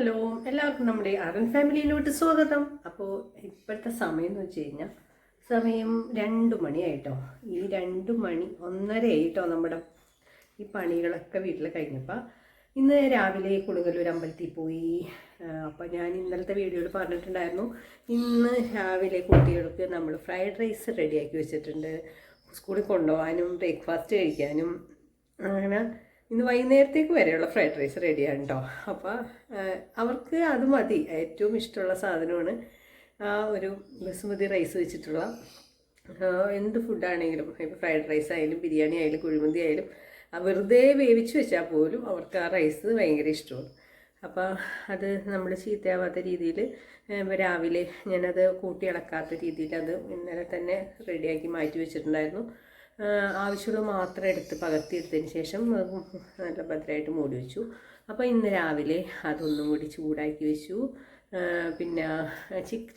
Hello, എല്ലാവർക്കും നമ്മുടെ അറൻ ഫാമിലിയിലോട്ട് സ്വാഗതം. അപ്പോൾ ഇപ്പോഴത്തെ സമയം എന്ന് വെച്ച് കഴിഞ്ഞാൽ സമയം 2 മണിയായിട്ടോ. ഈ 2 മണി 1:30 ആയിട്ടോ നമ്മുടെ ഈ പണികളൊക്കെ വീട്ടിൽ കഴിഞ്ഞപ്പോൾ. ഇന്ന് രാവിലെ കൊടുങ്ങല്ലൂർ അമ്പലത്തിൽ പോയി. അപ്പോൾ ഞാൻ ഇന്നലത്തെ വീഡിയോയിൽ പറഞ്ഞിട്ടുണ്ടായിരുന്നു, ഇന്ന് രാവിലെ കുട്ടികൾക്ക് നമ്മൾ ഫ്രൈഡ് റൈസ് റെഡിയാക്കി വെച്ചിട്ടുണ്ട്, സ്കൂളിൽ കൊണ്ടുപോകാനും ബ്രേക്ക്ഫാസ്റ്റ് കഴിക്കാനും. അങ്ങനെ ഇന്ന് വൈകുന്നേരത്തേക്ക് വരെയുള്ള ഫ്രൈഡ് റൈസ് റെഡിയാണ് കേട്ടോ. അപ്പോൾ അവർക്ക് അത് മതി, ഏറ്റവും ഇഷ്ടമുള്ള സാധനമാണ് ആ ഒരു ബസുമതി റൈസ് വെച്ചിട്ടുള്ള എന്ത് ഫുഡാണെങ്കിലും. ഇപ്പോൾ ഫ്രൈഡ് റൈസ് ആയാലും ബിരിയാണി ആയാലും കുഴിമന്തി ആയാലും വെറുതെ വേവിച്ച് വെച്ചാൽ പോലും അവർക്ക് ആ റൈസ് ഭയങ്കര ഇഷ്ടമാണ്. അപ്പോൾ അത് നമ്മൾ ചീത്തയാവാത്ത രീതിയിൽ രാവിലെ ഞാനത് കൂട്ടി ഇളക്കാത്ത രീതിയിൽ അത് ഇന്നലെ തന്നെ റെഡിയാക്കി മാറ്റി വെച്ചിട്ടുണ്ടായിരുന്നു. ആവശ്യമുള്ള മാത്രം എടുത്ത് പകർത്തിയെടുത്തതിന് ശേഷം നല്ല ഭദ്രമായിട്ട് മൂടി വെച്ചു. അപ്പോൾ ഇന്ന് രാവിലെ അതൊന്നും കൂടി ചൂടാക്കി വെച്ചു. പിന്നെ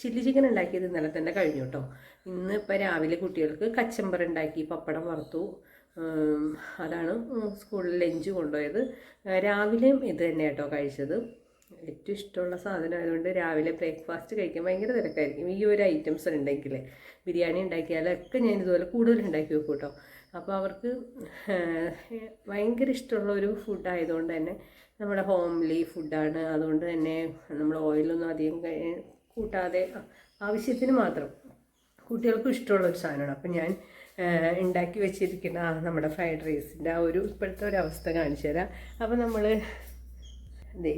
ചില്ലി ചിക്കൻ ഉണ്ടാക്കിയത് ഇന്നലെ തന്നെ കഴിഞ്ഞു കേട്ടോ. ഇന്ന് ഇപ്പോൾ രാവിലെ കുട്ടികൾക്ക് കച്ചമ്പർ ഉണ്ടാക്കി, പപ്പടം വറുത്തു. അതാണ് സ്കൂളിൽ ലഞ്ച് കൊണ്ടുപോയത്. രാവിലെയും ഇത് തന്നെ കേട്ടോ കഴിച്ചത്. ഏറ്റവും ഇഷ്ടമുള്ള സാധനം ആയതുകൊണ്ട് രാവിലെ ബ്രേക്ക്ഫാസ്റ്റ് കഴിക്കാൻ ഭയങ്കര തിരക്കായിരിക്കും. ഈ ഒരു ഐറ്റംസ് ഉണ്ടെങ്കിൽ ബിരിയാണി ഉണ്ടാക്കിയാലൊക്കെ ഞാൻ ഇതുപോലെ കൂടുതൽ ഉണ്ടാക്കി വെക്കും കേട്ടോ. അപ്പോൾ അവർക്ക് ഭയങ്കര ഇഷ്ടമുള്ള ഒരു ഫുഡായതുകൊണ്ട് തന്നെ നമ്മുടെ ഹോംലി ഫുഡാണ്. അതുകൊണ്ട് തന്നെ നമ്മൾ ഓയിലൊന്നും അധികം കൂട്ടാതെ ആവശ്യത്തിന് മാത്രം കുട്ടികൾക്കും ഇഷ്ടമുള്ളൊരു സാധനമാണ്. അപ്പം ഞാൻ ഉണ്ടാക്കി വെച്ചിരിക്കുന്ന നമ്മുടെ ഫ്രൈഡ് റൈസിൻ്റെ ആ ഒരു ഇപ്പോഴത്തെ ഒരു അവസ്ഥ കാണിച്ചു തരാം. അപ്പോൾ നമ്മൾ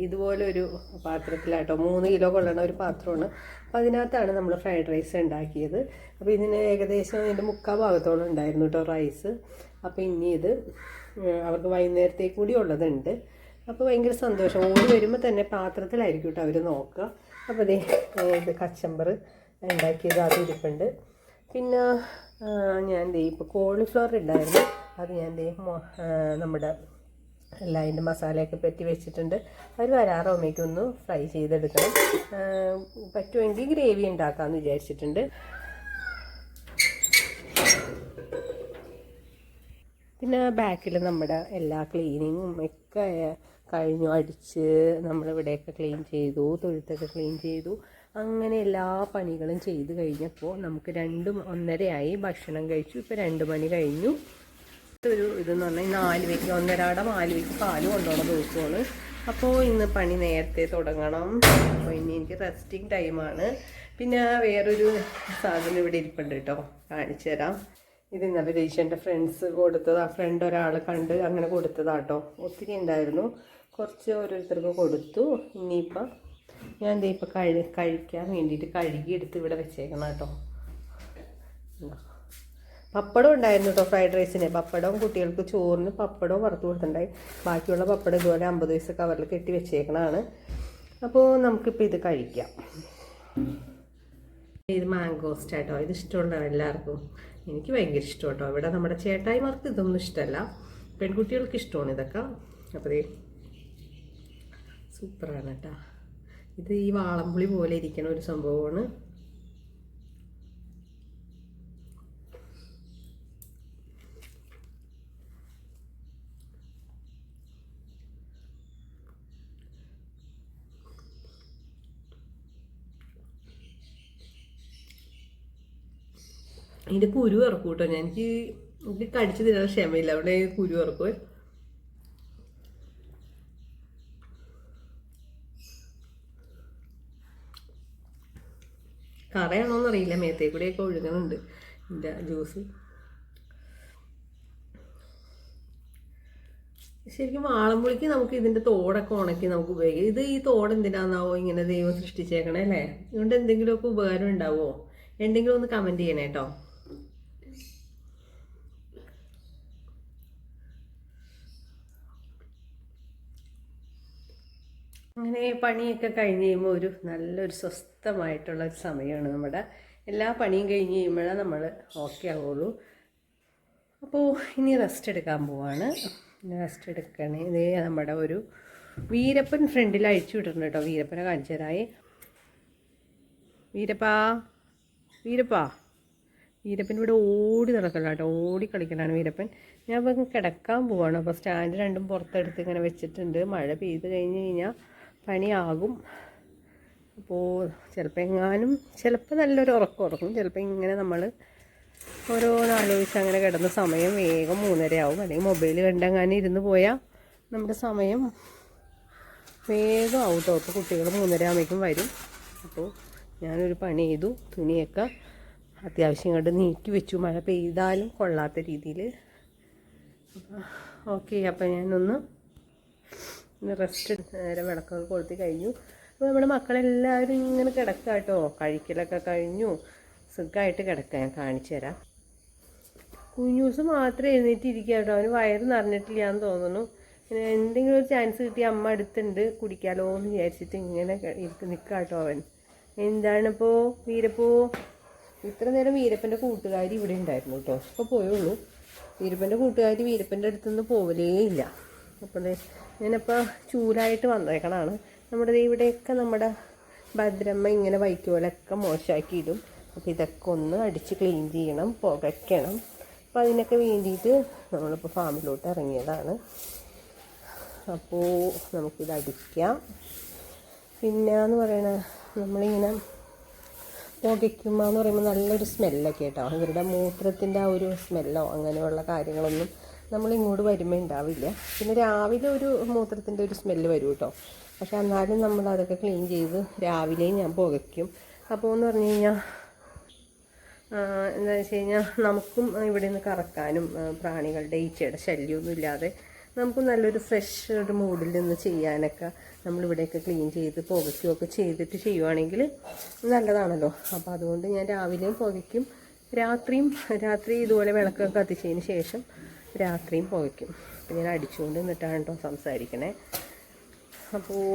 ഇതുപോലെ ഒരു പാത്രത്തിലാട്ടോ, 3 കിലോ കൊള്ളണ ഒരു പാത്രമാണ്. അപ്പോൾ അതിനകത്താണ് നമ്മൾ ഫ്രൈഡ് റൈസ് ഉണ്ടാക്കിയത്. അപ്പോൾ ഇതിന് ഏകദേശം ഇതിൻ്റെ 3/4 ഭാഗത്തോളം ഉണ്ടായിരുന്നു കേട്ടോ റൈസ്. അപ്പോൾ ഇനി ഇത് അവർക്ക് വൈകുന്നേരത്തേക്ക് കൂടി ഉള്ളതുണ്ട്. അപ്പോൾ ഭയങ്കര സന്തോഷം. ഓടി വരുമ്പോൾ തന്നെ പാത്രത്തിലായിരിക്കും കേട്ടോ അവർ നോക്കുക. അപ്പോൾ ഇത് കച്ചമ്പർ ഉണ്ടാക്കിയത് അത് ഇരിപ്പുണ്ട്. പിന്നെ ഞാൻ ഇപ്പോൾ കോളിഫ്ലവർ ഉണ്ടായിരുന്നു, അത് ഞാൻ നമ്മുടെ എല്ലാം അതിൻ്റെ മസാലയൊക്കെ പറ്റി വെച്ചിട്ടുണ്ട്. അവർ വരാറാവുമ്പോഴേക്കൊന്ന് ഫ്രൈ ചെയ്തെടുക്കണം. പറ്റുമെങ്കിൽ ഗ്രേവി ഉണ്ടാക്കാമെന്ന് വിചാരിച്ചിട്ടുണ്ട്. പിന്നെ ബാക്കിൽ നമ്മുടെ എല്ലാ ക്ലീനിങ്ങും ഒക്കെ കഴിഞ്ഞു. അടിച്ച് നമ്മളിവിടെയൊക്കെ ക്ലീൻ ചെയ്തു, തൊഴുത്തൊക്കെ ക്ലീൻ ചെയ്തു. അങ്ങനെ എല്ലാ പണികളും ചെയ്ത് കഴിഞ്ഞപ്പോൾ നമുക്ക് 2:30 ഭക്ഷണം കഴിച്ചു. ഇപ്പോൾ 2 മണി കഴിഞ്ഞു. ഒരു ഇതെന്ന് പറഞ്ഞാൽ 4 മണിക്ക് 1:30 മണിക്ക് പാല് കൊണ്ടുപോകുന്ന ദിവസമാണ്. അപ്പോൾ ഇന്ന് പണി നേരത്തെ തുടങ്ങണം. അപ്പോൾ ഇനി എനിക്ക് റെസ്റ്റിംഗ് ടൈമാണ്. പിന്നെ വേറൊരു സാധനം ഇവിടെ ഇരിപ്പുണ്ട് കേട്ടോ, കാണിച്ചു തരാം. ഇത് ഇന്നലെ രജിഷൻ്റെ ഫ്രണ്ട്സ് കൊടുത്തതാ. ഫ്രണ്ട് ഒരാൾ കണ്ട് അങ്ങനെ കൊടുത്തതാട്ടോ. ഒത്തിരി ഉണ്ടായിരുന്നു, കുറച്ച് ഓരോരുത്തർക്ക് കൊടുത്തു. ഇനിയിപ്പം ഞാൻ ഇപ്പോൾ കഴിക്കാൻ വേണ്ടിയിട്ട് കഴുകിയെടുത്ത് ഇവിടെ വെച്ചേക്കണം കേട്ടോ. പപ്പടം ഉണ്ടായിരുന്നു കേട്ടോ ഫ്രൈഡ് റൈസിന്. പപ്പടവും കുട്ടികൾക്ക് ചോറിന് പപ്പടവും വറുത്ത് കൊടുത്തിട്ടുണ്ടായി. ബാക്കിയുള്ള പപ്പടം ഇതുപോലെ 50 പൈസ കവറിൽ കെട്ടി വെച്ചേക്കണതാണ്. അപ്പോൾ നമുക്കിപ്പോൾ ഇത് കഴിക്കാം. ഇത് മാംഗോസ്റ്റ് കേട്ടോ. ഇത് ഇഷ്ടമുള്ള എല്ലാവർക്കും, എനിക്ക് ഭയങ്കര ഇഷ്ടം കേട്ടോ. ഇവിടെ നമ്മുടെ ചേട്ടായിമാർക്ക് ഇതൊന്നും ഇഷ്ടമല്ല, പെൺകുട്ടികൾക്ക് ഇഷ്ടമാണ് ഇതൊക്കെ. അപ്പോൾ സൂപ്പറാണ് കേട്ടോ. ഇത് ഈ വാളംപുളി പോലെ ഇരിക്കുന്ന ഒരു സംഭവമാണ്. ഇതിൻ്റെ കുരു ഇറക്കും കേട്ടോ. എനിക്ക് കടിച്ചു തിന്നാൻ ക്ഷമയില്ല, അവിടെ കുരു ഇറക്കും. കറയാണോന്നറിയില്ല, മേത്തേ കൂടെയൊക്കെ ഒഴുകുന്നുണ്ട് ഇതിൻ്റെ ജ്യൂസ്. ശരിക്കും വാളംപുളിക്ക് നമുക്ക് ഇതിൻ്റെ തോടൊക്കെ ഉണക്കി നമുക്ക് ഉപയോഗിക്കാം. ഇത് ഈ തോട് എന്തിനാന്നാവോ ഇങ്ങനെ ദൈവം സൃഷ്ടിച്ചേക്കണേ അല്ലേ? അതുകൊണ്ട് എന്തെങ്കിലുമൊക്കെ ഉപകാരം ഉണ്ടാവുമോ? എന്തെങ്കിലും ഒന്ന് കമൻറ്റ് ചെയ്യണേ കേട്ടോ. അങ്ങനെ പണിയൊക്കെ കഴിഞ്ഞ് കഴിയുമ്പോൾ ഒരു നല്ലൊരു സ്വസ്ഥമായിട്ടുള്ളൊരു സമയമാണ് നമ്മുടെ. എല്ലാ പണിയും കഴിഞ്ഞ് കഴിയുമ്പോഴാണ് നമ്മൾ ഓക്കെ ആവുള്ളൂ. അപ്പോൾ ഇനി റെസ്റ്റ് എടുക്കാൻ പോവാണ്. റെസ്റ്റ് എടുക്കണേ. ഇതേ നമ്മുടെ ഒരു വീരപ്പൻ ഫ്രണ്ടിൽ അഴിച്ചു വിട്ടിട്ടുണ്ട് കേട്ടോ. വീരപ്പനെ കാണിച്ചു തരായി. വീരപ്പൻ ഇവിടെ ഓടി നടക്കണം കേട്ടോ, ഓടി കളിക്കലാണ് വീരപ്പൻ. ഞാൻ ഇപ്പം കിടക്കാൻ പോവാണ്. അപ്പോൾ സ്റ്റാൻഡ് രണ്ടും പുറത്തെടുത്ത് ഇങ്ങനെ വെച്ചിട്ടുണ്ട്. മഴ പെയ്ത് കഴിഞ്ഞ് കഴിഞ്ഞാൽ പണിയാകും. അപ്പോൾ ചിലപ്പോൾ നല്ലൊരു ഉറക്കം ഉറക്കും, ചിലപ്പോൾ ഇങ്ങനെ നമ്മൾ ഓരോന്നാലോചിച്ച് അങ്ങനെ കിടന്ന സമയം വേഗം 3:30 ആവും. അല്ലെങ്കിൽ മൊബൈൽ കണ്ടങ്ങനെ ഇരുന്ന് പോയാൽ നമ്മുടെ സമയം വേഗം ആവും കേട്ടോ. അപ്പോൾ കുട്ടികൾ 3:30 ആകുമ്പോഴേക്കും വരും. അപ്പോൾ ഞാനൊരു പണി ചെയ്തു, തുണിയൊക്കെ അത്യാവശ്യം കണ്ട് നീക്കി വെച്ചു, മഴ പെയ്താലും കൊള്ളാത്ത രീതിയിൽ. ഓക്കെ, അപ്പോൾ ഞാനൊന്ന് റെസ്റ്റ് നേരെ വിളക്കൊക്കെ കൊളുത്തി കഴിഞ്ഞു. അപ്പോൾ നമ്മുടെ മക്കളെല്ലാവരും ഇങ്ങനെ കിടക്കുക കേട്ടോ. കഴിക്കലൊക്കെ കഴിഞ്ഞു, സുഖമായിട്ട് കിടക്കുക. ഞാൻ കാണിച്ചു തരാം. കുഞ്ഞൂസ് മാത്രമേ എഴുന്നേറ്റിരിക്കുക കേട്ടോ. അവന് വയറ് നിറഞ്ഞിട്ടില്ല എന്ന് തോന്നുന്നു. എന്തെങ്കിലും ഒരു ചാൻസ് കിട്ടി അമ്മ അടുത്തുണ്ട് കുടിക്കാലോ എന്ന് വിചാരിച്ചിട്ട് ഇങ്ങനെ നിൽക്കുക കേട്ടോ. അവൻ എന്താണിപ്പോൾ വീരപ്പോ ഇത്ര നേരം വീരപ്പൻ്റെ കൂട്ടുകാരി ഇവിടെ ഉണ്ടായിരുന്നു കേട്ടോ. ഇപ്പോൾ പോയുള്ളൂ. വീരപ്പൻ്റെ കൂട്ടുകാരി വീരപ്പൻ്റെ അടുത്തുനിന്ന് പോവലേ ഇല്ല. അപ്പോൾ ഞാനപ്പോൾ ചൂലായിട്ട് വന്നേക്കണാണ്. നമ്മുടെ ഇവിടെയൊക്കെ നമ്മുടെ ഭദ്രമ്മ ഇങ്ങനെ വൈക്കോലൊക്കെ മോശമാക്കിയിടും. അപ്പോൾ ഇതൊക്കെ ഒന്ന് അടിച്ച് ക്ലീൻ ചെയ്യണം, പുകയ്ക്കണം. അപ്പോൾ അതിനൊക്കെ വേണ്ടിയിട്ട് നമ്മളിപ്പോൾ ഫാമിലോട്ട് ഇറങ്ങിയതാണ്. അപ്പോൾ നമുക്കിത് അടിക്കാം. പിന്നെ എന്ന് പറയണത് നമ്മളിങ്ങനെ പുകയ്ക്കുമ്പോൾ എന്ന് പറയുമ്പോൾ നല്ലൊരു സ്മെല്ലൊക്കെ കേട്ടോ. ഇവരുടെ മൂത്രത്തിൻ്റെ ആ ഒരു സ്മെല്ലോ അങ്ങനെയുള്ള കാര്യങ്ങളൊന്നും നമ്മളിങ്ങോട്ട് വരുമ്പോൾ ഉണ്ടാവില്ല. പിന്നെ രാവിലെ ഒരു മൂത്രത്തിൻ്റെ ഒരു സ്മെല്ല് വരും കേട്ടോ. പക്ഷെ എന്നാലും നമ്മളതൊക്കെ ക്ലീൻ ചെയ്ത് രാവിലെയും ഞാൻ പുകയ്ക്കും. അപ്പോൾ എന്ന് പറഞ്ഞു കഴിഞ്ഞാൽ എന്താണെന്ന് വെച്ച് കഴിഞ്ഞാൽ നമുക്കും ഇവിടെ നിന്ന് കറക്കാനും പ്രാണികളുടെ ഈച്ചയുടെ ശല്യമൊന്നും ഇല്ലാതെ നമുക്ക് നല്ലൊരു ഫ്രഷ് ഒരു മൂഡിൽ നിന്ന് ചെയ്യാനൊക്കെ നമ്മളിവിടെയൊക്കെ ക്ലീൻ ചെയ്ത് പുകയ്ക്കുകയൊക്കെ ചെയ്തിട്ട് ചെയ്യുവാണെങ്കിൽ നല്ലതാണല്ലോ. അപ്പോൾ അതുകൊണ്ട് ഞാൻ രാവിലെയും പുകയ്ക്കും, രാത്രി ഇതുപോലെ വിളക്കൊക്കെ കത്തിച്ചതിന് ശേഷം രാത്രിയും പുകയ്ക്കും. അപ്പോൾ ഞാൻ അടിച്ചുകൊണ്ട് നിന്നിട്ടാണ് കേട്ടോ സംസാരിക്കണേ. അപ്പോൾ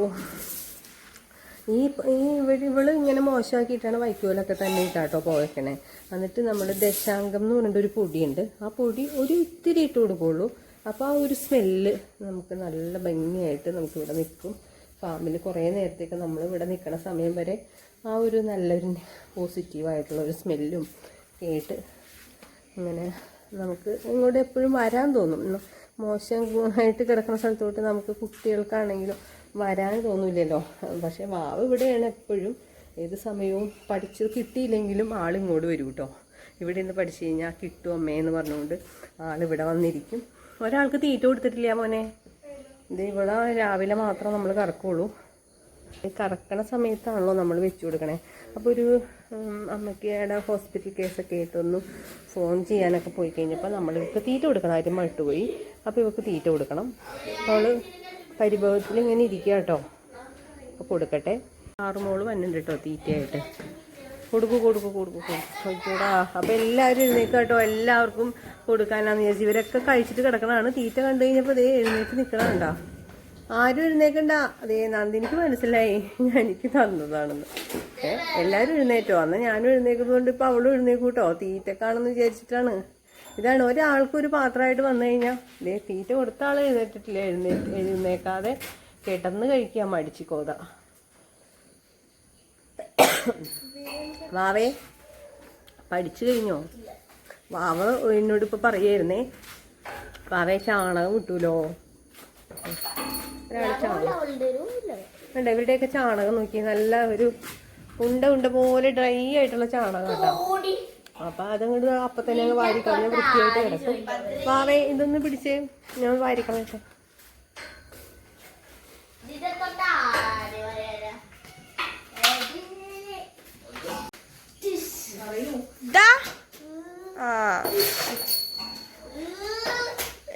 ഇവള് ഇങ്ങനെ മോശമാക്കിയിട്ടാണ് വൈക്കോലൊക്കെ തന്നെ ഇട്ടാട്ടോ പുകയ്ക്കണേ. എന്നിട്ട് നമ്മൾ ദശാങ്കം എന്ന് പറഞ്ഞിട്ടൊരു പൊടിയുണ്ട്. ആ പൊടി ഒരു ഇത്തിരി ഇട്ട് കൊടുക്കുള്ളൂ. അപ്പോൾ ആ ഒരു സ്മെല്ല് നമുക്ക് നല്ല ഭംഗിയായിട്ട് നമുക്കിവിടെ നിൽക്കും. ഫാമിൽ കുറേ നേരത്തേക്ക് നമ്മളിവിടെ നിൽക്കണ സമയം വരെ ആ ഒരു നല്ലൊരു പോസിറ്റീവായിട്ടുള്ളൊരു സ്മെല്ലും കേട്ട് അങ്ങനെ നമുക്ക് ഇങ്ങോട്ട് എപ്പോഴും വരാൻ തോന്നും. മോശമായിട്ട് കിടക്കുന്ന സ്ഥലത്തോട്ട് നമുക്ക് കുട്ടികൾക്കാണെങ്കിലും വരാൻ തോന്നില്ലല്ലോ. പക്ഷേ വാവ് ഇവിടെയാണ് എപ്പോഴും, ഏത് സമയവും പഠിച്ച് കിട്ടിയില്ലെങ്കിലും ആളിങ്ങോട്ട് വരും കേട്ടോ. ഇവിടെ നിന്ന് പഠിച്ചു കഴിഞ്ഞാൽ കിട്ടും അമ്മയെന്ന് പറഞ്ഞുകൊണ്ട് ആളിവിടെ വന്നിരിക്കും. ഒരാൾക്ക് തീറ്റ കൊടുത്തിട്ടില്ല മോനെ. ഇത് ഇവിടെ രാവിലെ മാത്രം നമ്മൾ കറക്കുള്ളൂ. കറക്കണ സമയത്താണല്ലോ നമ്മൾ വെച്ചു കൊടുക്കണേ. അപ്പോൾ ഒരു അമ്മയ്ക്ക് ഹോസ്പിറ്റൽ കേസൊക്കെ ആയിട്ടൊന്ന് ഫോൺ ചെയ്യാനൊക്കെ പോയി കഴിഞ്ഞപ്പോൾ നമ്മളിവർക്ക് തീറ്റ കൊടുക്കണം. ആരും മട്ടുപോയി. അപ്പോൾ ഇവർക്ക് തീറ്റ കൊടുക്കണം. അവൾ പരിഭവത്തിൽ ഇങ്ങനെ ഇരിക്കുക കേട്ടോ. അപ്പോൾ കൊടുക്കട്ടെ. ആറുമോള് വന്നിട്ടുണ്ട് കേട്ടോ തീറ്റയായിട്ട്. കൊടുക്കൂടാ. അപ്പോൾ എല്ലാവരും എഴുന്നേൽക്കുക കേട്ടോ. എല്ലാവർക്കും കൊടുക്കാനാന്ന് വിചാരിച്ചു. ഇവരൊക്കെ കഴിച്ചിട്ട് കിടക്കണതാണ്. തീറ്റ കണ്ടു കഴിഞ്ഞപ്പോൾ അതേ എഴുന്നേറ്റ് നിൽക്കണുണ്ടോ. ആരും എഴുന്നേക്കണ്ട. അതേ നന്ദിനിക്ക് മനസ്സിലായി എനിക്ക് തന്നതാണെന്ന്. എല്ലാവരും എഴുന്നേറ്റോ. അന്ന് ഞാനും എഴുന്നേക്കുന്നതുകൊണ്ട് ഇപ്പോൾ അവളും എഴുന്നേക്കൂട്ടോ. തീറ്റക്കാണെന്ന് വിചാരിച്ചിട്ടാണ്. ഇതാണ് ഒരാൾക്കൊരു പാത്രമായിട്ട് വന്നു കഴിഞ്ഞാൽ ഇതേ തീറ്റ കൊടുത്ത ആൾ എഴുന്നേറ്റിട്ടില്ല. എഴുന്നേക്കാതെ കിടന്ന് കഴിക്കാൻ മടിച്ചിക്കോതാ. വാവേ പഠിച്ചു കഴിഞ്ഞോ? വാവ എന്നോട് ഇപ്പോൾ പറയായിരുന്നേ, വാവേ ചാണകം കിട്ടൂലോ. ഒരാൾ ചാണകം വേണ്ട. ഇവരുടെയൊക്കെ ചാണകം നോക്കി നല്ല ഒരു ഉണ്ട പോലെ ഡ്രൈ ആയിട്ടുള്ള ചാണകം കേട്ടോ. അപ്പം അതങ്ങോട്ട് അപ്പം തന്നെ അങ്ങ് വാരിക്കളഞ്ഞ വൃത്തിയായിട്ട് കിടക്കും. വാവേ ഇതൊന്ന് പിടിച്ച് ഞാൻ വാരിക്കളയട്ടെ.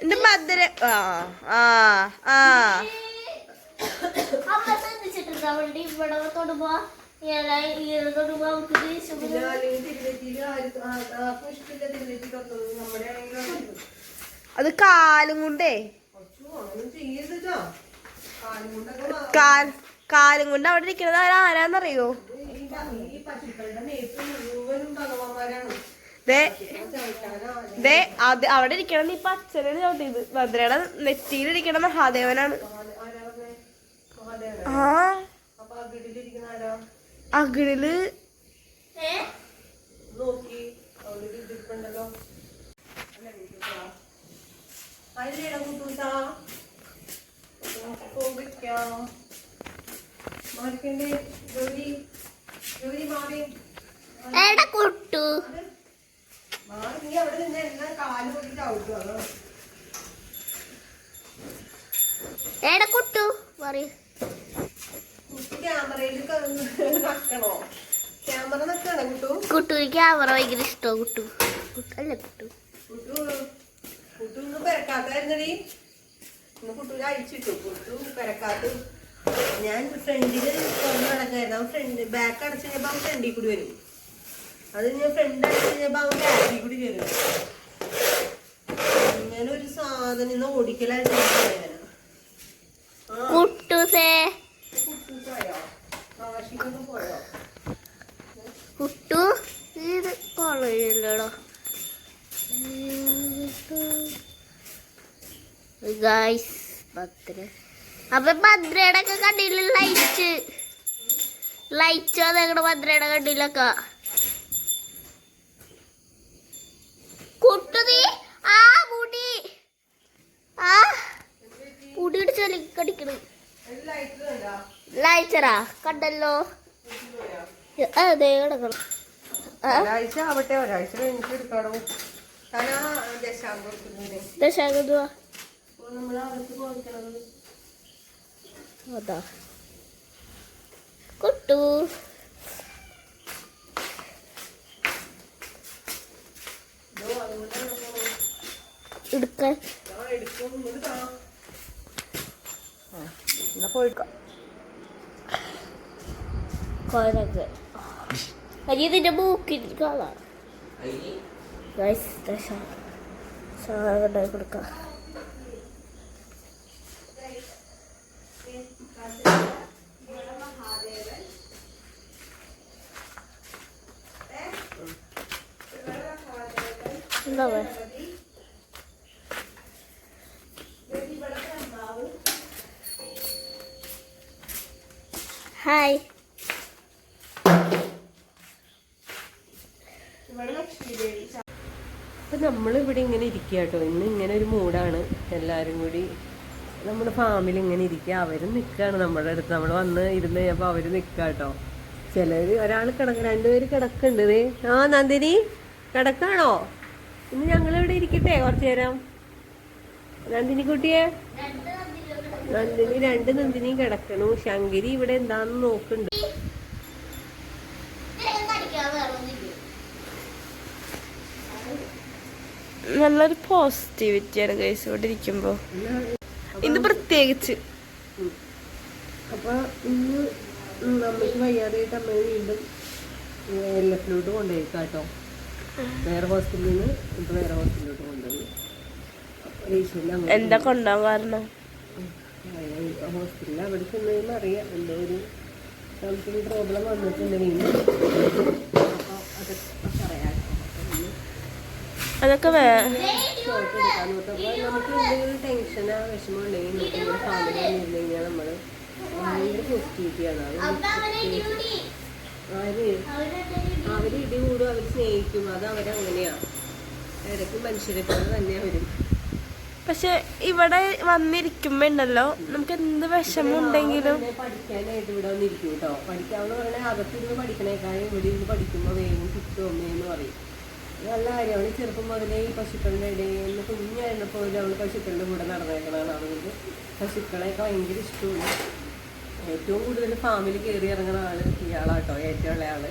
എന്റെ ഭദ്ര ഇവിടെ തൊടുമ്പോ അത് കാലും കൊണ്ടേ കാലും കൊണ്ട് അവിടെ ഇരിക്കുന്നത് ആരാന്നറിയോ? അവിടെ ഇരിക്കണം ഇപ്പൊ അച്ഛനാണ് ചവിട്ടിയത്. ഭദ്രയുടെ നെറ്റിയിലിരിക്കണ മഹാദേവനാണ്. ആ അകിടില് മാറിക്കണ്ടേ ഗൗരി ഗൗരി മാറി കുട്ടു മാറി നീ അവിടെ നിന്ന് എന്നാ കാല് കൂട്ടിട്ട് ഔട്ടു അതോ കുട്ടു പറയൂ കുട്ടി ക്യാമറയിൽ നക്കണോ ക്യാമറ നക്കാണോ കുട്ടു കുട്ടു ക്യാമറ ഭയങ്കര ഇഷ്ടോ കുട്ടു അല്ലേ കുട്ടു കുട്ടു കുട്ടു ഇന്ന് പെരക്കാത്തായിരുന്നടി ഇന്ന് കുട്ടൂര് അഴിച്ചിട്ടു കുട്ടു പെരക്കാത്ത് ഞാൻ ഫ്രണ്ടില് തുറന്നു നടക്കായിരുന്നു അവൻ ഫ്രണ്ട് ബാക്ക് അടച്ചു കഴിഞ്ഞപ്പോ അവൻ ഫ്രണ്ടിൽ കൂടി വരും അത് ഞാൻ ഫ്രണ്ട് അടച്ചു കഴിഞ്ഞപ്പോ അവൻ ബാക്കിൽ കൂടി കയറും ഇങ്ങനെ ഒരു സാധനം ഇന്ന് ഓടിക്കലായിട്ട് പോയോ കുട്ടു ഇത് കൊള്ളയില്ലടോ ഗൈസ് ഭദ്ര അപ്പൊ ഭദ്രയുടെ ഒക്കെ കണ്ടില്ല ലൈച്ചോ നിങ്ങളുടെ ഭദ്രയുടെ കണ്ടില്ലൊക്കെ കുട്ടുതി ആ മുടി ആ മുടി ഇടിച്ചോലി കടിക്കണ് ലൈച്ചറാ കണ്ടല്ലോ അതെ കിടക്കണം ഒരാഴ്ച ആവട്ടെ ഒരാഴ്ച കഴിഞ്ഞിട്ട് എടുക്കണം ദശാഗതുവാ നമ്മൾ അകത്ത് പോയിക്കണത് അതാ കുട്ടു എടുക്കാൻ കൊരക് അരി ഇതിന്റെ മൂക്കിൽ കാണാം സാധനം കൊടുക്കാം എന്താ ഹായ് അപ്പം നമ്മളിവിടെ ഇങ്ങനെ ഇരിക്കുക കേട്ടോ ഇന്ന് ഇങ്ങനെ ഒരു മൂഡാണ് എല്ലാവരും കൂടി നമ്മുടെ ഫാമിൽ ഇങ്ങനെ ഇരിക്കുക അവരും നിൽക്കുകയാണ് നമ്മുടെ അടുത്ത് നമ്മൾ വന്ന് ഇരുന്ന് കഴിഞ്ഞപ്പോൾ അവർ നിൽക്കുക കേട്ടോ ചിലർ ഒരാൾ രണ്ടുപേര് കിടക്കുന്നുണ്ട് ആ നന്ദിനി കിടക്കാണോ ഇന്ന് ഞങ്ങളിവിടെ ഇരിക്കട്ടെ കുറച്ചു നേരം നന്ദിനി കുട്ടിയെ രണ്ട് നന്ദിനിയും കിടക്കണു ശങ്കരി ഇവിടെ എന്താന്ന് നോക്കുന്നുണ്ട് നല്ലൊരു പോസിറ്റിവിറ്റിയാണ് ഗൈസ് ഇവിടെ ഇരിക്കുമ്പോ ഇത് പ്രത്യേകിച്ച് അപ്പൊ ഇന്ന് അമ്മയ്ക്ക് വയ്യാതെയായിട്ട് അമ്മയെ വീണ്ടും LF-ലോട്ട് കൊണ്ടുപോയിക്കാം കേട്ടോ വേറെ ഹോസ്പിറ്റലിൽ നിന്ന് ഇപ്പൊ വേറെ ഹോസ്പിറ്റലിലോട്ട് കൊണ്ടുപോയി എന്താ കൊണ്ടുപോകാൻ കാരണം ഹോസ്പിറ്റലിൽ അവിടെ ചെന്നതിന് അറിയാം എന്തോ ഒരു സംതിങ് പ്രോബ്ലം വന്നിട്ടുണ്ട് വീണ്ടും അപ്പോൾ അതൊക്കെ പറയാം അതൊക്കെ ഷോട്ട് എടുക്കാൻ നോക്കുമ്പോൾ നമുക്ക് എന്തെങ്കിലും ടെൻഷനോ വിഷമോ ഉണ്ടെങ്കിൽ നമുക്ക് ഫാമിലി വന്നിരുന്നു കഴിഞ്ഞാൽ നമ്മൾ ഭയങ്കര പോസിറ്റിവിറ്റിയാണ് അവർ ഇടി കൂടും അവർ സ്നേഹിക്കും അത് അവരങ്ങനെയാണ് ഇടയ്ക്ക് മനുഷ്യരെ പോലെ തന്നെ വരും പക്ഷെ ഇവിടെ വന്നിരിക്കുമ്പോ ഉണ്ടല്ലോ നമുക്ക് എന്ത് വിഷമം ഉണ്ടെങ്കിലും പഠിക്കാനായിട്ട് ഇവിടെ വന്നിരിക്കും കേട്ടോ പഠിക്കാമെന്ന് പറഞ്ഞാൽ അകത്തിരുന്ന് പഠിക്കണേക്കാളും ഇവിടെ ഇരുന്ന് പഠിക്കുമ്പോൾ വേഗം കിട്ടും അമ്മയെന്ന് പറയും നല്ല കാര്യം അവൾ ചെറുപ്പം മുതലേ ഈ പശുക്കളുടെ ഇടയിൽ കുഞ്ഞായിരുന്നപ്പോൾ അവൾ പശുക്കളുടെ കൂടെ നടന്നേക്കണതാണ് അവൾക്ക് പശുക്കളെയൊക്കെ ഭയങ്കര ഇഷ്ടമാണ് ഏറ്റവും കൂടുതൽ ഫാമിൽ കയറി ഇറങ്ങുന്ന ആൾ ഇയാളാട്ടോ ഏറ്റവും ഉള്ള ആൾ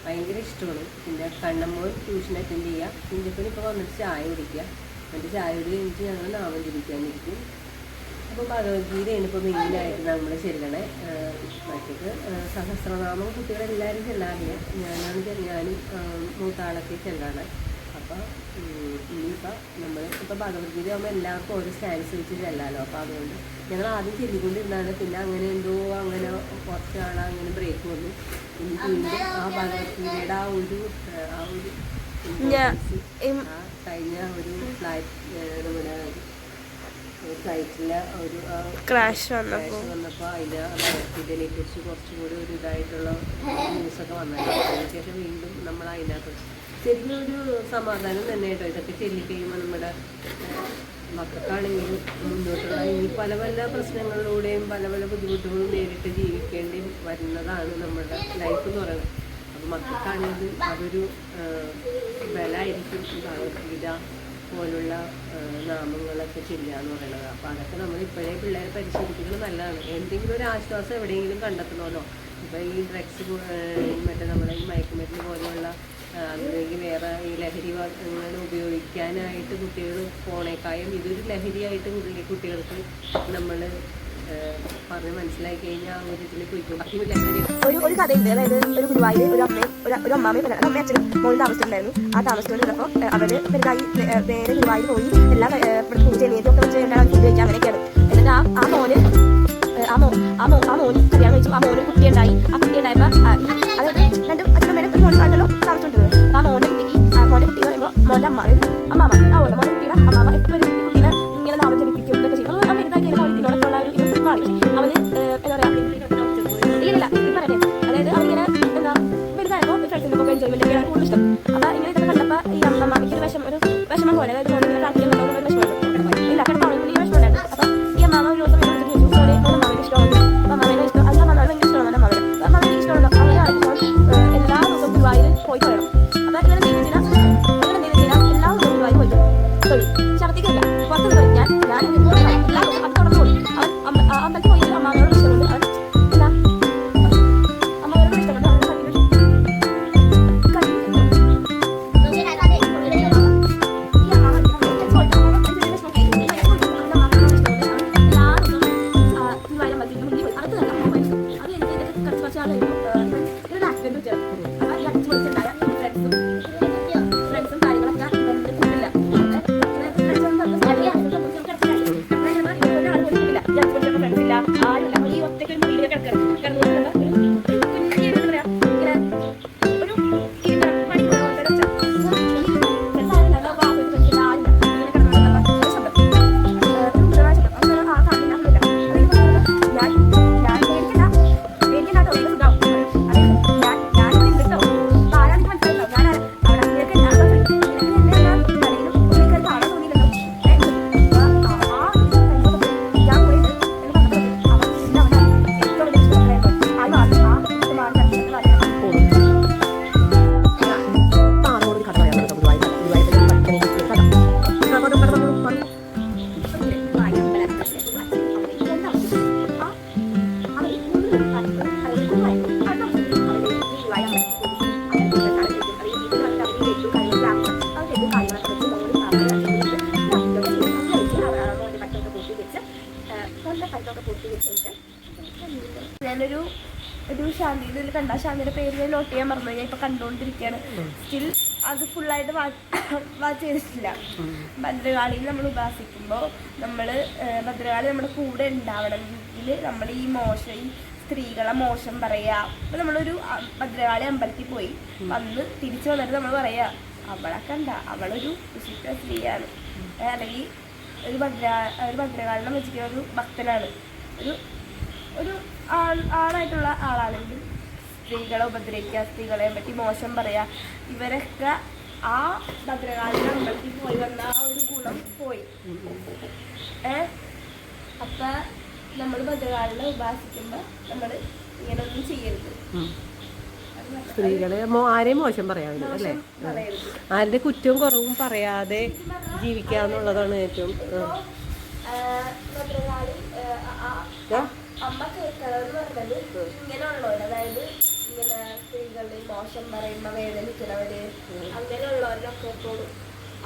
ഭയങ്കര ഇഷ്ടമാണ് പിന്നെ കണ്ണമ്മോൾ ട്യൂഷൻ അറ്റൻഡ് ചെയ്യുക കുഞ്ഞപ്പന് ഇപ്പോൾ വന്നിട്ട് ചായ കുടിക്കുക എന്നിട്ട് ചായ കുടി കഴിഞ്ഞിട്ട് ഞങ്ങൾ നാമം ജപിക്കാനിരിക്കും അപ്പോൾ ഭഗവത്ഗീതയാണ് ഇപ്പോൾ മെയിനായിട്ട് നമ്മൾ ചെല്ലണേ മറ്റേത് സഹസ്രനാമം കുട്ടികളെല്ലാവരും ചെല്ലാറില്ല ഞാനും മൂത്താളൊക്കെ ചെല്ലാണ് അപ്പോൾ ഇനിയിപ്പോൾ നമ്മൾ ഇപ്പോൾ ഭഗവത്ഗീത ആകുമ്പോൾ എല്ലാവർക്കും ഓരോ സ്റ്റാൻസ് വെച്ച് ചെല്ലാമല്ലോ അപ്പോൾ അതുകൊണ്ട് ഞങ്ങൾ ആദ്യം ചെല്ലിക്കൊണ്ടിരുന്നാണ് പിന്നെ അങ്ങനെ എന്തോ അങ്ങനെ കുറച്ച് നാൾ അങ്ങനെ ബ്രേക്ക് വന്നു വീണ്ടും ആ ഭഗവത്ഗീതയുടെ ആ ഒരു കഴിഞ്ഞ ഒരു നമ്മുടെ ഫ്ലൈറ്റിലെ ഒരു ക്രാഷ് വന്നപ്പോൾ അതിൻ്റെ ഭഗവത്ഗീതയെ കുറിച്ച് കുറച്ചും കൂടി ഒരു ഇതായിട്ടുള്ള ന്യൂസൊക്കെ വന്നല്ലോ അതിനുശേഷം വീണ്ടും നമ്മൾ അതിനകത്ത് ശരിക്കും ഒരു സമാധാനം തന്നെ കേട്ടോ ഇതൊക്കെ ചെല്ലിക്കഴിയുമ്പോൾ നമ്മുടെ മക്കൾക്കാണെങ്കിലും മുന്നോട്ടുള്ള ഇനി പല പല പ്രശ്നങ്ങളിലൂടെയും പല പല ബുദ്ധിമുട്ടുകളും നേരിട്ട് ജീവിക്കേണ്ടി വരുന്നതാണ് നമ്മുടെ ലൈഫ് എന്ന് പറയുന്നത്. അപ്പോൾ മക്കൾക്കാണെങ്കിൽ അതൊരു ബലമായിരിക്കും ഭഗവത്ഗീത പോലുള്ള നാമങ്ങളൊക്കെ ചെല്ലുക എന്ന് പറയുന്നത്. അപ്പോൾ അതൊക്കെ നമ്മൾ ഇപ്പോഴേ പിള്ളേരെ പരിശീലിപ്പിക്കുന്നത് നല്ലതാണ്. എന്തെങ്കിലും ഒരു ആശ്വാസം എവിടെയെങ്കിലും കണ്ടെത്തണമല്ലോ. ഇപ്പോൾ ഈ ഡ്രഗ്സ് മറ്റേ നമ്മളെ ഈ മയക്കുമരുന്ന് പോലെയുള്ള അല്ലെങ്കിൽ വേറെ ഈ ലഹരി അങ്ങനെ ഉപയോഗിക്കാനായിട്ട് കുട്ടികൾ പോണേക്കായും ഇതൊരു ലഹരിയായിട്ട് കുട്ടികൾക്ക് നമ്മൾ പറഞ്ഞ് മനസ്സിലാക്കി കഴിഞ്ഞാൽ ആ ഒരു ഇതിൽ പോയിക്കൊണ്ടിരിക്കും. ഒരു കഥയുണ്ട്. അതായത് ഒരു ഗുരുവായൂർ ഒരു അമ്മാമയും അച്ഛനും മോളിൽ താമസിച്ചിട്ടുണ്ടായിരുന്നു. ആ താമസിച്ചുകൊണ്ടിരുന്നപ്പോൾ അവര് വലുതായി വേറെ ഗുരുവായൂർ പോയി എല്ലാം പൂജ നീതിയൊക്കെ വെച്ച് പൂജ വയ്ക്കുക അങ്ങനെയൊക്കെയാണ്. എന്നിട്ട് ആ മോന് കല്യാണം കഴിച്ചു. ആ മോന് കുട്ടിയുണ്ടായി. ആ കുട്ടിയുണ്ടായപ്പോൾ അതായത് രണ്ടും അച്ഛനും മേലെ ഒരു മോനാണല്ലോ താമസിച്ചുകൊണ്ടിരുന്നത്. ആ മോന്റെ കുട്ടി എന്ന് പറയുമ്പോൾ മോന്റെ അമ്മാമ മോന്റെ കുട്ടിയുടെ അമ്മാമ എപ്പോഴും കുട്ടീനെ ഇങ്ങനെ നാമം ജപിപ്പിക്കും എന്നൊക്കെ ചെയ്യും. ആ വലുതാക്കി ഇതിനോടൊക്കെയുള്ള ഒരു ഇത് മാറി അവന് എന്താ പറയാ ഇല്ല ഈ പറയട്ടെ. അതായത് അവനിങ്ങനെ എന്താ വലുതായപ്പോൾ ഫ്രണ്ട്സിന്റെ ഒക്കെ എൻജോയ്മെന്റ് ഒക്കെയാണ് കൂടുതൽ ഇഷ്ടം. അപ്പൊ ഇങ്ങനെ ഇതൊക്കെ കണ്ടപ്പോൾ ഈ അമ്മമ്മയ്ക്ക് ഒരു വിഷമം പോലെ അതായത് മോനെ താല്പര്യം ഒരു വിഷമമുണ്ട്. ഇല്ല കിടപ്പാണെങ്കിൽ വലിയ വിഷമം ഉണ്ടായിരുന്നു. അപ്പൊ ഈ അമ്മാമ ഒരു ദിവസം അമ്മാമയ്ക്ക് ഇഷ്ടമാണ്. അമ്മാമേനെ ഇഷ്ടം അത് അമ്മാമ ഇഷ്ടമാണ്. അമ്മാമയ്ക്ക് ഇഷ്ടമുള്ള അങ്ങനെയാണെങ്കിൽ എല്ലാ ദിവസവും ഗുരുവായൂർ പോയി തൊഴണം. അപ്പൊ ഇങ്ങനെ എന്തെങ്കിലും ചെയ്താൽ എല്ലാ ദിവസവും ഗുരുവായൂർ പോയി തൊഴിൽ ഛർദ്ദിക്കില്ല പുറത്ത് തൊഴിൽ ഞാൻ എല്ലാ ദിവസവും അത് തുറന്നു പോയി. അവൻ അമ്പലത്തിൽ പോയി അമ്മാമയോട് ഇഷ്ടമുണ്ട്. അവൻ എന്താ അമ്മാമയോട് ഇഷ്ടമുണ്ട്. അവൻ ഞാനൊരു ശാന്തിയിൽ കണ്ട ശാന്തിയുടെ പേര് ഞാൻ നോട്ട് ചെയ്യാൻ മറന്നു. ഞാൻ ഇപ്പൊ കണ്ടുകൊണ്ടിരിക്കുകയാണ്. സ്റ്റിൽ അത് ഫുള്ളായിട്ട് വാച്ച് ചെയ്തിട്ടില്ല. ഭദ്രകാളിയിൽ നമ്മൾ ഉപാസിക്കുമ്പോൾ ഭദ്രകാളി നമ്മുടെ കൂടെ ഉണ്ടാവണമെങ്കിൽ നമ്മൾ ഈ സ്ത്രീകളെ മോശം പറയാ. അപ്പൊ നമ്മളൊരു ഭദ്രകാളി അമ്പലത്തിൽ പോയി വന്ന് തിരിച്ചു വന്നിട്ട് നമ്മൾ പറയാ അവളെ കണ്ട അവളൊരു വിശിഷ്ട സ്ത്രീയാണ്, അല്ലെങ്കിൽ ഒരു ഭദ്രകാളിനെ വെച്ചിരിക്കുന്ന ഒരു ഭക്തനാണ്, ഒരു ആണായിട്ടുള്ള ആളാണെങ്കിൽ സ്ത്രീകളെ ഉപദ്രവിക്കുക, സ്ത്രീകളെ പറ്റി മോശം പറയാ, ഇവരൊക്കെ ആ ഭദ്രകാളിയുടെ അമ്പലത്തിൽ പോയി വന്ന ആ ഒരു ഗുണം പോയി. അപ്പൊ നമ്മൾ ഭദ്രകാളിനെ ഉപാസിക്കുമ്പോൾ നമ്മൾ ഇങ്ങനൊന്നും ചെയ്യരുത്. സ്ത്രീകളെ ആരെയും മോശം പറയാതെ അല്ലേ, ആരുടെ കുറ്റവും കുറവും പറയാതെ ജീവിക്കാന്നുള്ളതാണ് ഏറ്റവും. ഭദ്രകാളി അമ്മ കേൾക്കണമെന്ന് പറഞ്ഞത് ഇങ്ങനെയുള്ളവര്, അതായത് ഇങ്ങനെ സ്ത്രീകളുടെ മോശം പറയുമ്പോ വേദനിക്കുന്നവര് അങ്ങനെയുള്ളവരൊക്കെ എപ്പോഴും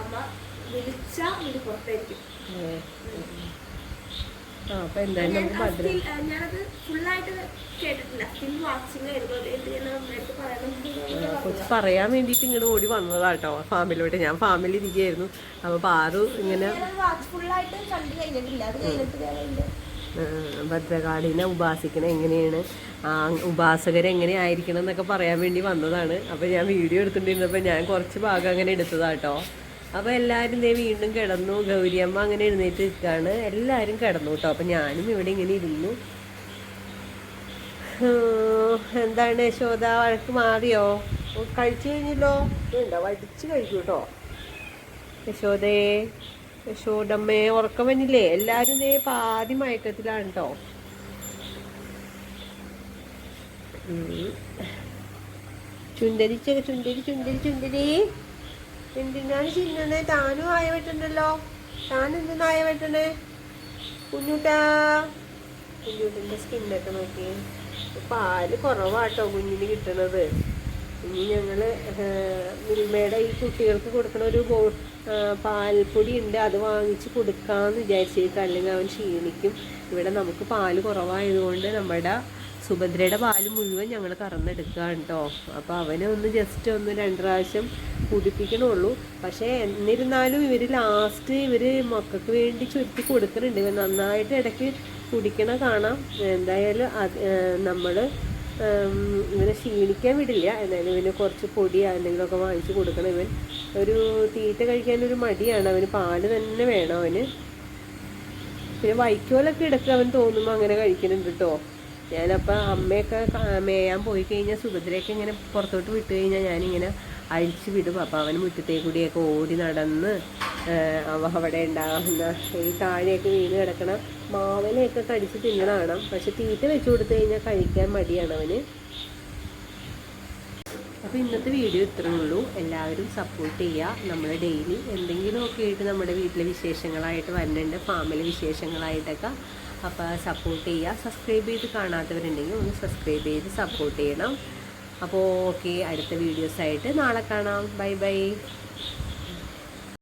അമ്മ വിളിച്ചാ ഇത് പുറത്തായിരിക്കും. ഞാനത് ഫുള്ളായിട്ട് കേട്ടിട്ടില്ല, സ്റ്റിൽ വാച്ചിങ് ആയിരുന്നു. പറയാൻ വേണ്ടിയിട്ട് ഇങ്ങോട്ട് ഓടി വന്നതാട്ടോ ഫാമിലിയോട്ട്. ഞാൻ ഫാമിലി ഇരിക്കുകയായിരുന്നു. അപ്പൊ പാറു ഇങ്ങനെ ഫുള്ളായിട്ട് കണ്ടു കഴിഞ്ഞിട്ടില്ല. അത് കഴിഞ്ഞിട്ട് ഭദ്രകാളിനെ ഉപാസിക്കണ എങ്ങനെയാണ്, ഉപാസകരെങ്ങനെയായിരിക്കണം എന്നൊക്കെ പറയാൻ വേണ്ടി വന്നതാണ്. അപ്പോൾ ഞാൻ വീഡിയോ എടുത്തുകൊണ്ടിരുന്നപ്പോൾ ഞാൻ കുറച്ച് ഭാഗം അങ്ങനെ എടുത്തതാട്ടോ. അപ്പോൾ എല്ലാവരും ദേ വീണ്ടും കിടന്നു. ഗൗരിയമ്മ അങ്ങനെ എഴുന്നേറ്റ് നിൽക്കുകയാണ്. എല്ലാവരും കിടന്നു കേട്ടോ. അപ്പോൾ ഞാനും ഇവിടെ ഇങ്ങനെ ഇരുന്നു. എന്താണ് യശോദ, വഴക്ക് മാറിയോ? കഴിച്ചു കഴിഞ്ഞല്ലോ. വേണ്ട വടിച്ച് കഴിക്കൂ കേട്ടോ യശോദേ. യശോദമ്മേ ഉറക്കം വന്നില്ലേ? എല്ലാരും ദേ പാതി മയക്കത്തിലാണ് കേട്ടോ. ചുണ്ടരിച്ചൊക്കെ ചുണ്ടരി എന്തിനാണ് ചിന്നണേ? താനും ആയ വെട്ടണ്ടല്ലോ. താൻ എന്തിനാ ആയ വെട്ടണേ? കുഞ്ഞൂട്ടാ, കുഞ്ഞൂട്ടിന്റെ സ്കിന്നൊക്കെ നോക്കി. പാല് കുറവാട്ടോ കുഞ്ഞിന് കിട്ടണത്. ഇനി ഞങ്ങള് മിൽമയുടെ ഈ കുട്ടികൾക്ക് കൊടുക്കണ ഒരു പാൽപ്പൊടി ഉണ്ട്, അത് വാങ്ങിച്ച് കൊടുക്കാന്ന് വിചാരിച്ചിട്ട്. അല്ലെങ്കിൽ അവൻ ക്ഷീണിക്കും. ഇവിടെ നമുക്ക് പാല് കുറവായതുകൊണ്ട് നമ്മുടെ സുഭദ്രയുടെ പാല് മുഴുവൻ ഞങ്ങൾ കറന്നെടുക്കുകയാണ് കേട്ടോ. അപ്പോൾ അവനെ ഒന്ന് ജസ്റ്റ് ഒന്ന് 2 പ്രാവശ്യം കുടിപ്പിക്കണുള്ളൂ. പക്ഷേ എന്നിരുന്നാലും ലാസ്റ്റ് മക്കൾക്ക് വേണ്ടി ചുരുട്ടി കൊടുക്കുന്നുണ്ട്. ഇവൻ നന്നായിട്ട് ഇടയ്ക്ക് കുടിക്കണ കാണാം. എന്തായാലും നമ്മൾ ഇവനെ ക്ഷീണിക്കാൻ വിടില്ല. എന്നാലും ഇവന് കുറച്ച് പൊടി എന്തെങ്കിലുമൊക്കെ വാങ്ങിച്ച് കൊടുക്കണം. ഇവൻ ഒരു തീറ്റ കഴിക്കാനൊരു മടിയാണ്. അവന് പാല് തന്നെ വേണം അവന്. പിന്നെ വൈക്കോലൊക്കെ ഇടയ്ക്ക് അവൻ തോന്നുമ്പോൾ അങ്ങനെ കഴിക്കുന്നുണ്ട് കേട്ടോ. ഞാനപ്പോൾ അമ്മയൊക്കെ മേയാൻ പോയി കഴിഞ്ഞാൽ സുഭദ്രയൊക്കെ ഇങ്ങനെ പുറത്തോട്ട് വിട്ട് കഴിഞ്ഞാൽ ഞാനിങ്ങനെ അഴിച്ചു വിടും. അപ്പോൾ അവന് മുറ്റത്തേ കൂടിയൊക്കെ ഓടി നടന്ന് അവിടെ ഉണ്ടാകുന്ന ഈ താഴെയൊക്കെ വീണ് കിടക്കണ മാവലയൊക്കെ കടിച്ച് തിന്നണം. പക്ഷെ തീറ്റ വെച്ച് കൊടുത്തു കഴിഞ്ഞാൽ കഴിക്കാൻ മടിയാണ് അവന്. അപ്പോൾ ഇന്നത്തെ വീഡിയോ ഇത്രയേ ഉള്ളൂ. എല്ലാവരും സപ്പോർട്ട് ചെയ്യുക. നമ്മൾ ഡെയിലി എന്തെങ്കിലുമൊക്കെ ആയിട്ട് നമ്മുടെ വീട്ടിലെ വിശേഷങ്ങളായിട്ട് വരുന്നുണ്ട്, ഫാമിലി വിശേഷങ്ങളായിട്ടൊക്കെ. അപ്പോൾ സപ്പോർട്ട് ചെയ്യുക. സബ്സ്ക്രൈബ് ചെയ്ത് കാണാത്തവരുണ്ടെങ്കിൽ ഒന്ന് സബ്സ്ക്രൈബ് ചെയ്ത് സപ്പോർട്ട് ചെയ്യണം. അപ്പോൾ ഓക്കെ, അടുത്ത വീഡിയോസായിട്ട് നാളെ കാണാം. Bye bye.